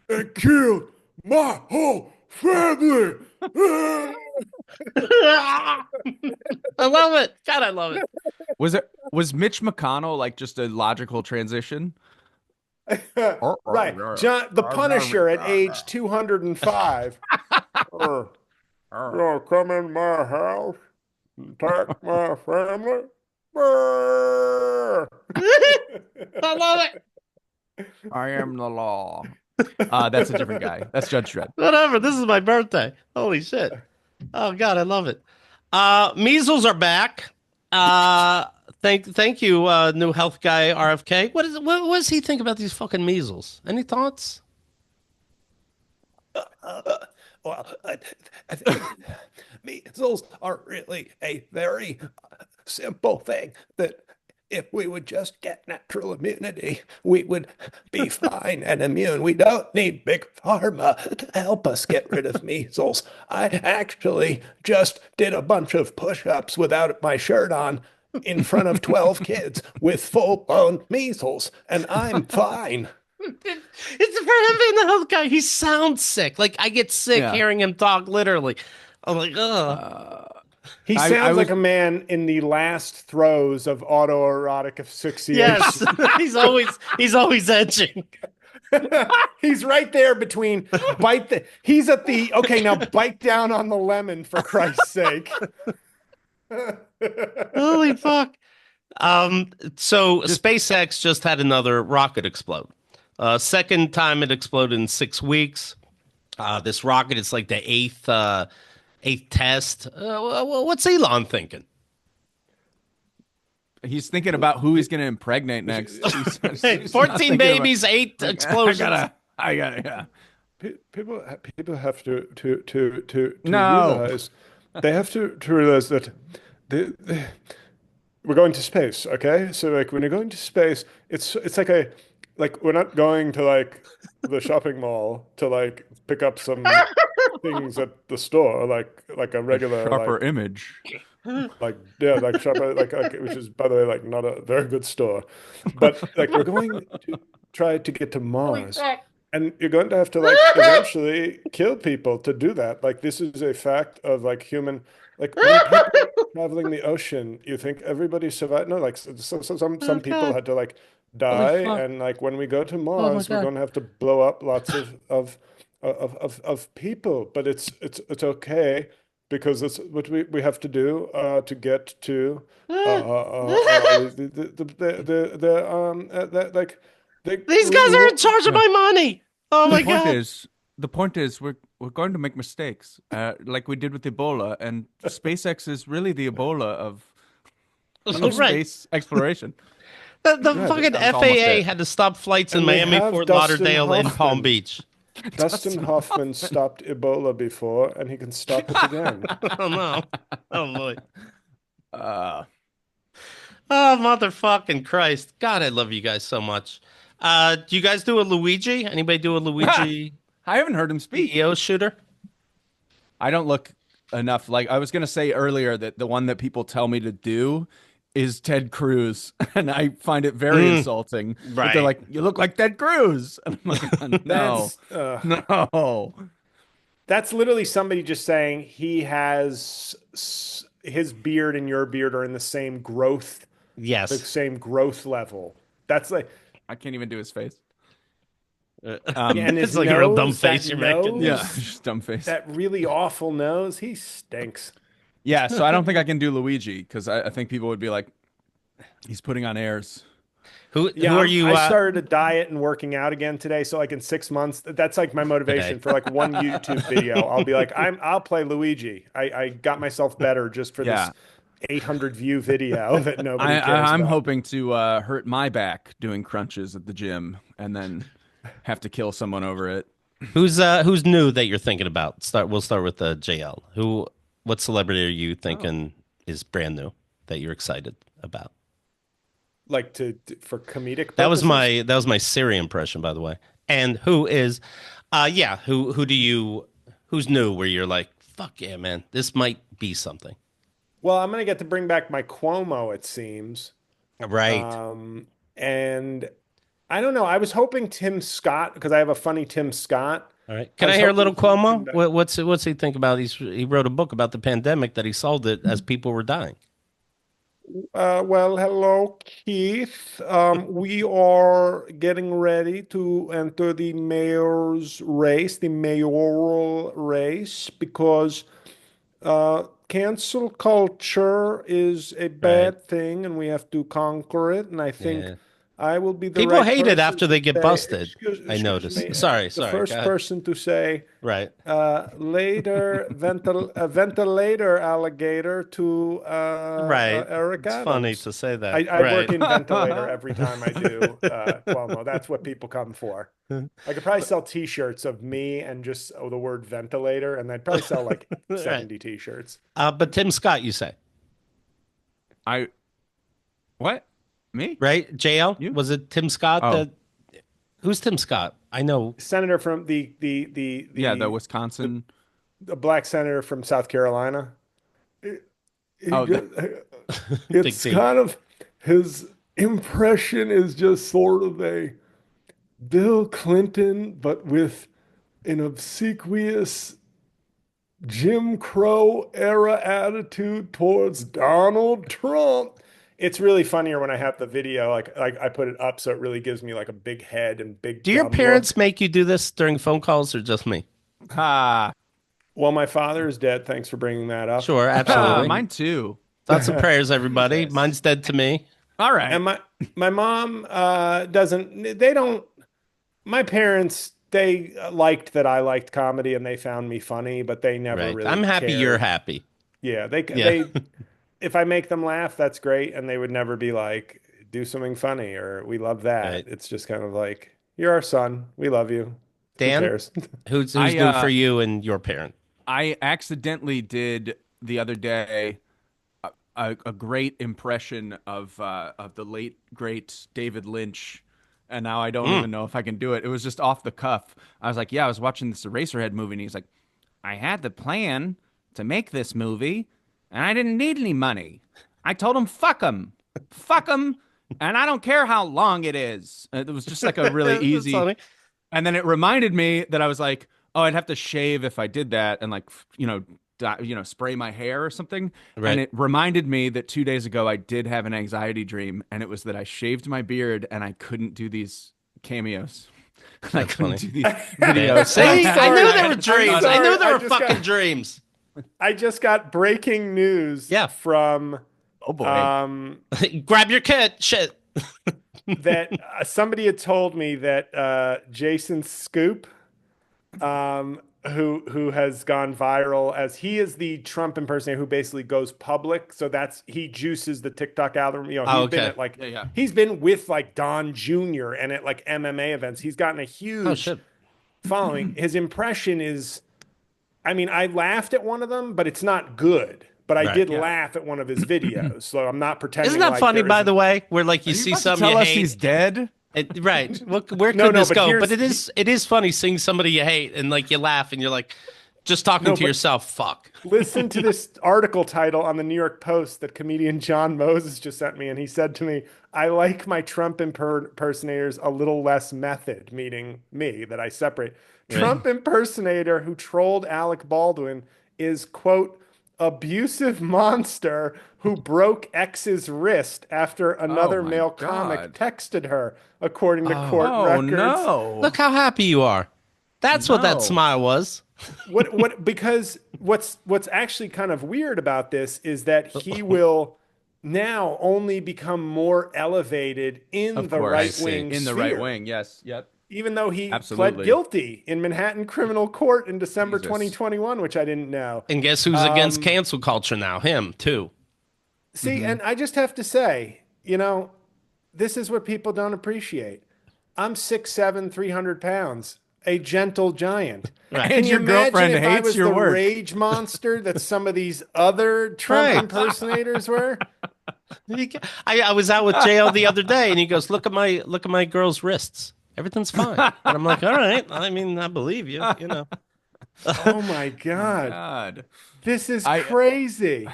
and killed my whole family.
I love it. God, I love it.
Was Mitch McConnell like just a logical transition?
Right. John, the Punisher at age 205. You come in my house and attack my family?
I love it.
I am the law. That's a different guy. That's Judge Dredd.
Whatever. This is my birthday. Holy shit. Oh God, I love it. Measles are back. Uh, thank you, new health guy RFK. What does he think about these fucking measles? Any thoughts?
Well, I think measles are really a very simple thing that if we would just get natural immunity, we would be fine and immune. We don't need big pharma to help us get rid of measles. I actually just did a bunch of push-ups without my shirt on in front of 12 kids with full-blown measles, and I'm fine.
It's for him being the health guy. He sounds sick. Like I get sick
Yeah.
hearing him talk. Literally, I'm like, ugh.
He
I
sounds
was-
like a man in the last throes of autoerotic asphyxiation.
Yes, he's always edging.
He's right there between he's at the okay, now bite down on the lemon for Christ's sake.
Holy fuck. So SpaceX just had another rocket explode. Second time it exploded in 6 weeks. This rocket is like the eighth test. What's Elon thinking?
He's thinking about who he's going to impregnate next.
Hey,
He's not
14
thinking
babies,
about-
8 explosions.
I gotta, yeah.
People have to
No.
realize they have to realize that we're going to space, okay? So like when you're going to space, it's like we're not going to like the shopping mall to like pick up some things at the store like a regular
Sharper image.
like yeah like shopper like which is by the way like not a very good store, but like we're going to try to get to Mars. And you're going to have to like eventually kill people to do that. Like this is a fact of like human. Like when people are traveling the ocean, you think everybody survived? No, like some people had to like die,
fuck.
and like when we go to
my
Mars, we're
God.
going to have to blow up lots of people. But it's okay because it's what we have to do to get to like
These guys are in charge of my money. Oh my God.
The point is, we're going to make mistakes, like we did with Ebola, and SpaceX is really the Ebola of
Right.
space exploration.
The
Yeah,
fucking
that was almost
FAA
it.
had to stop flights in
And we
Miami,
have
Fort
Dustin
Lauderdale, and Palm
Hoffman.
Beach.
Dustin Hoffman stopped Ebola before, and he can stop it again.
Oh no. Oh boy.
Uh,
Oh motherfucking Christ. God, I love you guys so much. Do you guys do a Luigi? Anybody do a Luigi
I haven't heard him speak.
EO shooter?
I don't look enough like I was gonna say earlier that the one that people tell me to do is Ted Cruz, and I find it very insulting. That
Right.
they're like, "You look like Ted Cruz," and I'm like, "No, no."
That's literally somebody just saying he has his beard and your beard are in the same growth, the
Yes.
same growth level. That's like,
I can't even do his face.
yeah, and
It's
his
like a real dumb
nose,
face
that
you're making.
nose,
Yeah, just dumb face.
that really awful nose, he stinks.
Yeah, so I don't think I can do Luigi because I think people would be like, "He's putting on airs."
Who
Yeah,
are you?
I started a diet and working out again today. So like in 6 months, that's like my motivation for like one YouTube video. I'll be like, I'll play Luigi. I got myself better just for
Yeah.
this 800 view video that nobody cares
I'm
about.
hoping to hurt my back doing crunches at the gym and then have to kill someone over it.
Who's new that you're thinking about? We'll start with JL. What celebrity are you thinking is brand new that you're excited about?
Like for comedic
That was
purposes?
my Siri impression, by the way. And who's new where you're like, fuck yeah, man, this might be something.
Well, I'm gonna get to bring back my Cuomo, it seems.
Right.
And I don't know. I was hoping Tim Scott, because I have a funny Tim Scott.
All right.
I
Can I
was
hear a
hoping
little
he would come
Cuomo?
back.
What's he think about? He wrote a book about the pandemic that he sold it as people were dying.
Well, hello, Keith. We are getting ready to enter the mayor's race, the mayoral race, because cancel culture is a
Right.
bad thing and we have to conquer it. And I think
Yeah.
I will be the
People
right
hate it
person
after
to
they get
say,
busted. I
excuse
notice.
me, the
Sorry. Go
first
ahead.
person to say,
Right.
ventilator alligator to
Right.
Eric
It's funny
Adams.
to say that.
I work
Right.
in ventilator every time I do Cuomo. That's what people come for. I could probably sell T-shirts of me and just the word ventilator, and I'd probably sell like
Right.
70 T-shirts.
But Tim Scott, you say,
I what? Me?
right? JL,
You?
was it Tim Scott
Oh,
that who's Tim Scott? I know.
Senator from
yeah, the
the,
Wisconsin.
the black senator from South Carolina. He
Oh,
just,
Big
it's
T.
kind of his impression is just sort of a Bill Clinton, but with an obsequious Jim Crow era attitude towards Donald Trump. It's really funnier when I have the video, like I put it up so it really gives me like a big head and big
Do your
dumb
parents
look.
make you do this during phone calls or just me?
ha.
Well, my father is dead. Thanks for bringing that up.
Sure, absolutely.
Mine too.
Thoughts and prayers, everybody.
Jesus.
Mine's dead to me.
All right.
And my mom doesn't. They don't. My parents they liked that I liked comedy and they found me funny, but they never
Right.
really
I'm happy you're
cared.
happy.
Yeah,
Yeah.
they if I make them laugh, that's great, and they would never be like, do something funny or we love that.
Right.
It's just kind of like, you're our son. We love you. Who
Dan,
cares?
who's
I
new for you and your parent?
I accidentally did the other day a great impression of the late great David Lynch, and now I don't
Mm.
even know if I can do it. It was just off the cuff. I was like, "Yeah, I was watching this Eraserhead movie," and he's like, "I had the plan to make this movie, and I didn't need any money. I told him, fuck him, and I don't care how long it is." It was just like a really
That's
easy.
funny.
And then it reminded me that I was like, oh, I'd have to shave if I did that and like, spray my hair or something. And
Right.
it reminded me that 2 days ago I did have an anxiety dream, and it was that I shaved my beard and I couldn't do these cameos. I
That's
couldn't
funny.
do these videos.
See,
I'm
I
sorry.
knew there were
I'm
dreams. I
sorry.
knew there
I
were
just
fucking
got-
dreams.
I just got breaking news
Yeah.
from
Oh boy.
Grab your kit. Shit.
that somebody had told me that Jason Scoop, who has gone viral as he is the Trump impersonator who basically goes public. So he juices the TikTok algorithm. You know,
Oh,
he's been
okay.
at like
Yeah.
he's been with like Don Jr. and at like MMA events. He's gotten a
Oh
huge
shit.
following. His impression is, I mean, I laughed at one of them, but it's not good. But I
Right.
did
Yeah.
laugh at one of his videos, so I'm not pretending.
Isn't that
like
funny,
there
by
isn't-
the way? Where like you
Are you
see
about to
something
tell
you
us
hate.
he's dead?
Right. Where
No,
could
no,
this
but
go?
here's-
But it is funny seeing somebody you hate and like you laugh and you're like just talking
No,
to
but-
yourself. Fuck.
Listen to this article title on the New York Post that comedian John Moses just sent me, and he said to me, "I like my Trump impersonators a little less method," meaning me, that I separate. Trump impersonator who trolled Alec Baldwin is, quote, abusive monster who broke X's wrist after another
my
male
God.
comic texted her, according to court
Oh
records.
no.
Look how happy you are. That's what that
No.
smile was.
Because what's actually kind of weird about this is that he will now only become more elevated in
Of
the
course.
right wing
In the right wing. Yes. Yep.
even though he pled
Absolutely.
guilty in Manhattan criminal court in December
Jesus.
2021, which I didn't know.
And guess who's against cancel culture now? Him too.
See, and I just have to say, this is what people don't appreciate. I'm 6'7", 300 pounds. a gentle giant.
Right.
Can
And
you
your
imagine
girlfriend
if I
hates
was
your
the
work.
rage monster that some of these other Trump
Right.
impersonators were?
I was out with JL the other day, and he goes, look at my girl's wrists. Everything's fine." And I'm like, "All right. I mean, I believe you. You know."
Oh my
My
God.
God.
This is
I
crazy.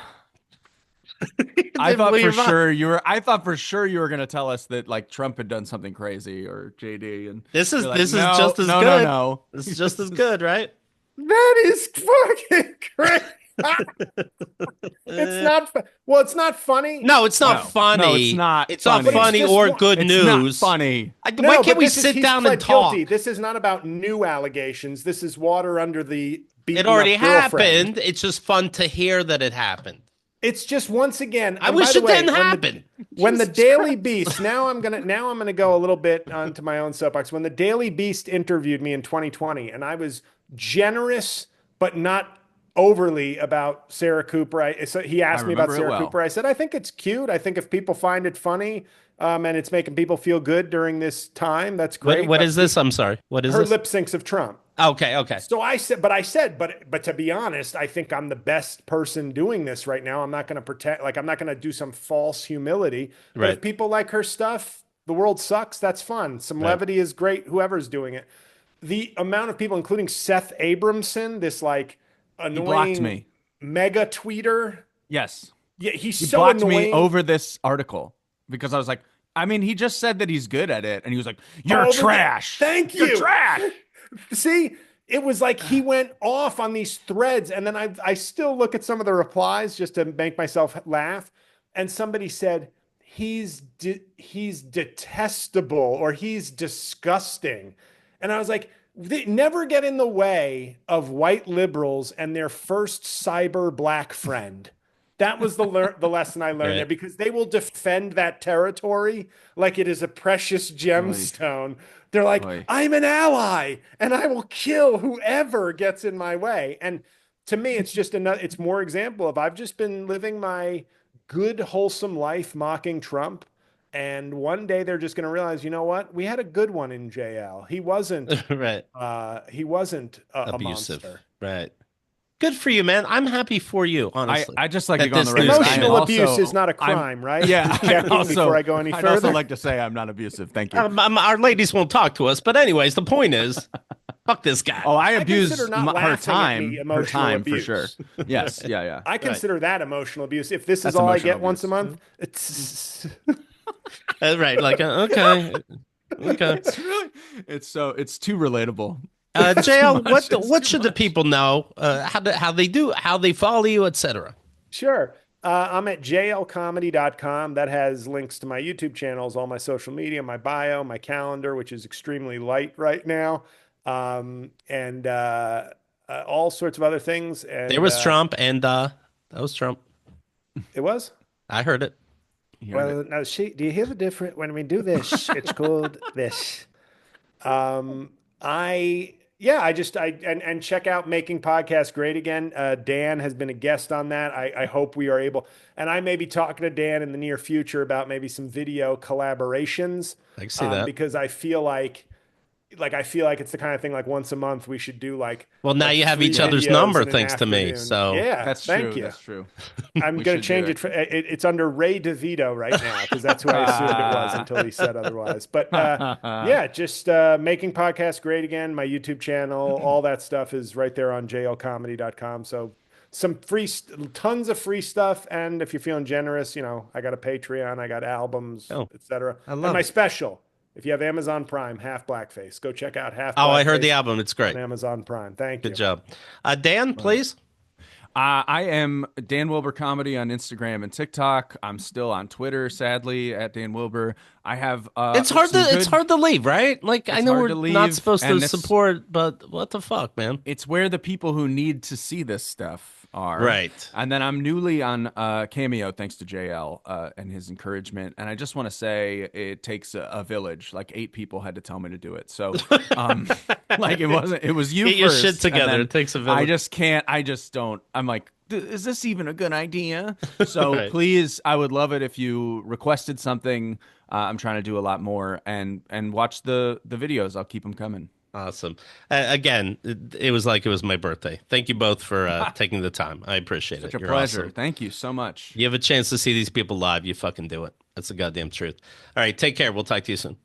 I
They
thought
blew
for
your mind.
sure you were. I thought for sure you were going to tell us that like Trump had done something crazy or JD, and
This is
you're like,
this is
no,
just as
no, no,
good.
no.
This is just as good, right?
That is fucking crazy. It's
Uh,
not, well, it's not funny.
no, it's not
No, it's
funny.
not
It's not
funny.
But it's
funny
just
or
one-
good
It's not
news.
funny.
Why
No,
can't
but
we
this is
sit
he's
down
pled
and talk?
guilty. This is not about new allegations. This is water under the
It
beaten
already
up girlfriend.
happened. It's just fun to hear that it happened.
It's just once again.
I
And by
wish
the
it
way,
didn't happen.
when the
Jesus
Daily
Christ.
Beast, now I'm gonna go a little bit onto my own soapbox. When the Daily Beast interviewed me in 2020, and I was generous but not overly about Sarah Cooper. So he
I
asked me about
remember it
Sarah
well.
Cooper. I said I think it's cute. I think if people find it funny, and it's making people feel good during this time, that's great.
What
But
is this? I'm sorry. What is
her
this?
lip syncs of Trump.
Okay, okay.
So but to be honest, I think I'm the best person doing this right now. I'm not going to pretend like I'm not going to do some false humility. But
Right.
if people like her stuff, the world sucks. That's fun. Some
Right.
levity is great. Whoever's doing it. The amount of people, including Seth Abramson, this like
He blocked
annoying
me.
mega tweeter.
Yes.
Yeah, he's
He
so
blocked
annoying.
me over this article because I was like, I mean, he just said that he's good at it, and he was like, "You're
Over the-
trash.
Thank
You're
you.
trash."
See, it was like he went off on these threads, and then I still look at some of the replies just to make myself laugh. And somebody said he's detestable or he's disgusting, and I was like, they never get in the way of white liberals and their first cyber black friend. That was the lesson I learned there,
Right.
because they will defend that territory like it is a precious gemstone. They're like,
Oy.
I'm an ally and I will kill whoever gets in my way. And to me, it's just it's more example of I've just been living my good, wholesome life mocking Trump. And one day they're just going to realize, you know what? We had a good one in JL. He wasn't
Right.
a
Abusive.
monster.
Right. Good for you, man. I'm happy for you, honestly.
I just like
that
to go on
this
the record.
news
I'm
came
Emotional
in.
also-
abuse is not a
I'm-
crime, right?
Yeah,
Just checking before I go any
I'd also
further.
like to say I'm not abusive. Thank you.
Our ladies won't talk to us, but anyways, the point is, fuck this guy.
Oh, I abuse
consider not
her
laughing at me
time. Her
emotional
time for
abuse.
sure. Yes. Yeah. Yeah.
I consider that emotional abuse. If this is
That's
all I
emotional
get once a
abuse.
month, it's
Right. Like, okay. Okay.
It's really. It's too relatable.
JL,
much. It's
what
too
should the
much.
people know? How they follow you, etc.
sure. I'm at jlcomedy.com. That has links to my YouTube channels, all my social media, my bio, my calendar, which is extremely light right now, and all sorts of other things. And
There was Trump, and that was Trump.
it was.
I heard it.
You heard it.
Well, now, do you hear the difference when we do this? It's called this. And check out Making Podcasts Great Again. Dan has been a guest on that. I hope we are able, and I may be talking to Dan in the near future about maybe some video collaborations.
I can see that.
Because I feel like it's the kind of thing like once a month we should do like.
Well, now
like
you have
3
each other's
videos
number,
in an
thanks to me.
afternoon.
So
yeah,
That's
thank
true.
you.
That's true.
I'm
We
going to
should
change
do
it for it's under Ray DeVito right now because that's who I assumed it was until he said otherwise. But yeah, just Making Podcasts Great Again, my YouTube channel, all that stuff is right there on jlcomedy.com. So some tons of free stuff, and if you're feeling generous, I got a Patreon, I got albums, etc.
I
And
love
my
it.
special. If you have Amazon Prime, Half Blackface, go check out Half.
I heard the
Blackface
album. It's great.
on Amazon Prime. Thank you.
Good job. Dan, please.
I am Dan Wilbur Comedy on Instagram and TikTok. I'm still on Twitter, sadly, at Dan Wilbur. I have.
It's hard to leave, right? Like I know
hard
we're
to
not
leave,
supposed to
and it's-
support, but what the fuck, man?
It's where the people who need to see this stuff are.
Right.
And then I'm newly on Cameo thanks to JL and his encouragement. And I just want to say it takes a village. Like 8 people had to tell me to do it. So like it was you
Get your
first,
shit
and
together.
then
It takes a village.
I just don't. I'm like, is this even a good idea? So
Right.
please, I would love it if you requested something. I'm trying to do a lot more and watch the videos. I'll keep them coming.
Awesome. Again, it was like it was my birthday. Thank you both for taking the time. I appreciate
Such
it.
a
You're
pleasure.
awesome.
Thank you so much.
You have a chance to see these people live, you fucking do it. That's the goddamn truth. All right, take care. We'll talk to you soon.